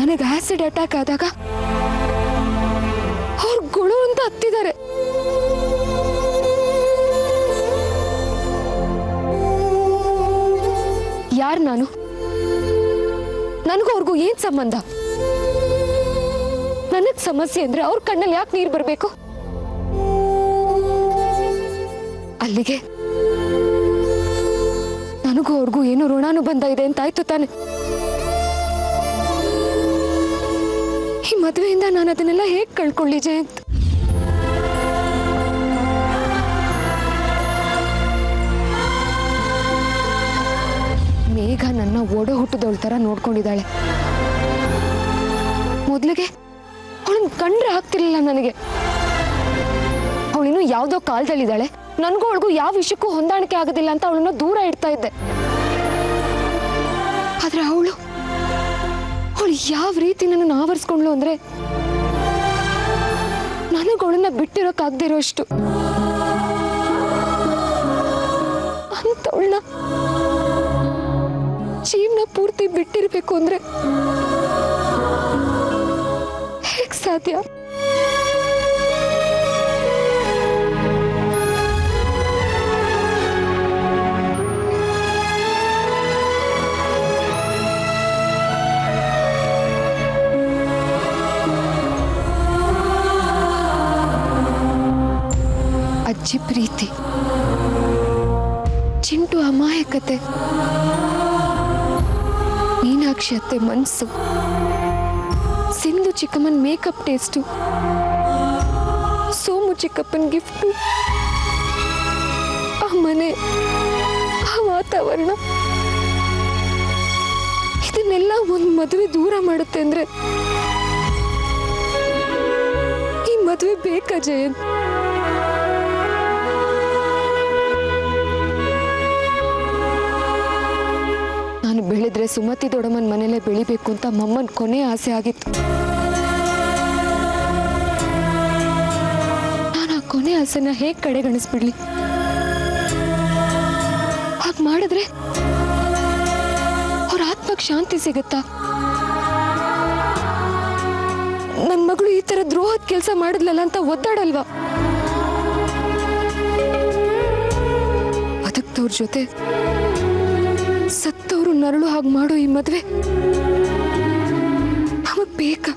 ನನಗೆ acid attack ಆದಾಗ ಅವ್ರು ಗುಳು ಅಂತ ಹತ್ತಿದ್ದಾರೆ. ಯಾರು ನಾನು? ನನಗೂ ಅವ್ರಿಗೂ ಏನ್ ಸಂಬಂಧ? ನನಗ್ ಸಮಸ್ಯೆ ಅಂದ್ರೆ ಅವ್ರ ಕಣ್ಣಲ್ಲಿ ಯಾಕೆ ನೀರು ಬರಬೇಕು? ಅಲ್ಲಿಗೆ ನನಗೂ ಅವ್ರಿಗೂ ಏನು ಋಣಾನುಬಂಧ ಇದೆ ಅಂತಾಯ್ತು ತಾನೆ. ಈ ಮದುವೆಯಿಂದ ನಾನು ಅದನ್ನೆಲ್ಲ ಹೇಗ್ ಕಳ್ಕೊಳ್ಳಿ ಜಯಂತ್? ಮೇಘ ನನ್ನ ಓಡೋ ಹುಟ್ಟದವಳ ತರ ನೋಡ್ಕೊಂಡಿದ್ದಾಳೆ. ಮೊದ್ಲಿಗೆ ಅವಳನ್ನ ಕಂಡ್ರೆ ಆಗ್ತಿರ್ಲಿಲ್ಲ ನನಗೆ. ಅವಳಿನ್ನು ಯಾವ್ದೋ ಕಾಲದಲ್ಲಿದ್ದಾಳೆ, ನನ್ಗೂ ಅವಳಿಗೂ ಯಾವ ವಿಷಯಕ್ಕೂ ಹೊಂದಾಣಿಕೆ ಆಗೋದಿಲ್ಲ ಅಂತ ಅವಳನ್ನ ದೂರ ಇಡ್ತಾ ಇದ್ದೆ. ಆದ್ರೆ ಅವಳು ಯಾವ ರೀತಿ ನನ್ನನ್ನು ಆವರಿಸ್ಕೊಂಡ್ಲು ಅಂದ್ರೆ ನನಗೆ ಅವಳನ್ನ ಬಿಟ್ಟಿರೋಕ್ಕಾಗದೇ ಇರೋ ಅಷ್ಟು. ಅಂತವಳನ್ನ ಜೀವನ ಪೂರ್ತಿ ಬಿಟ್ಟಿರ್ಬೇಕು ಅಂದ್ರೆ ಹೇಗ್ ಸಾಧ್ಯ? ಅಜ್ಜಿ ಪ್ರೀತಿ, ಚಿಂಟು ಅಮಾಯಕತೆ, ಮೀನಾಕ್ಷಿ ಅತ್ತೆ ಮನ್ಸು, ಸಿಂಧು ಚಿಕ್ಕಮ್ಮನ್ ಮೇಕಪ್ ಟೇಸ್ಟು, ಸೋಮು ಚಿಕ್ಕಪ್ಪನ್ ಗಿಫ್ಟು, ಆ ಮನೆ, ಆ ವಾತಾವರಣ, ಇದನ್ನೆಲ್ಲ ಒಂದು ಮದುವೆ ದೂರ ಮಾಡುತ್ತೆ ಅಂದ್ರೆ ಈ ಮದುವೆ ಬೇಕಾ ಜಯಂತ್? ನಾನು ಬೆಳೆದ್ರೆ ಸುಮತಿ ದೊಡ್ಡಮ್ಮನ ಮನೇಲೆ ಬೆಳಿಬೇಕು ಅಂತ ಮಮ್ಮನ್ ಕೊನೆ ಆಸೆ ಆಗಿತ್ತು. ನಾನು ಆ ಕೊನೆ ಆಸೆನ ಹೇಗ್ ಕಡೆಗಣಿಸ್ಬಿಡ್ಲಿ? ಹಾಗೆ ಮಾಡಿದ್ರೆ ಅವ್ರ ಆತ್ಮಕ್ಕೆ ಶಾಂತಿ ಸಿಗುತ್ತಾ? ನನ್ನ ಮಗಳು ಈ ತರ ದ್ರೋಹದ ಕೆಲಸ ಮಾಡಿದ್ಲಲ್ಲ ಅಂತ ಒದ್ದಾಡಲ್ವಾ? ಬದುಕ್ತವ್ರ ಜೊತೆ ಸತ್ತವರು ನರಳು ಹಾಗೆ ಮಾಡೋ ಈ ಮದುವೆ ನಮಗ್ ಬೇಕಾ?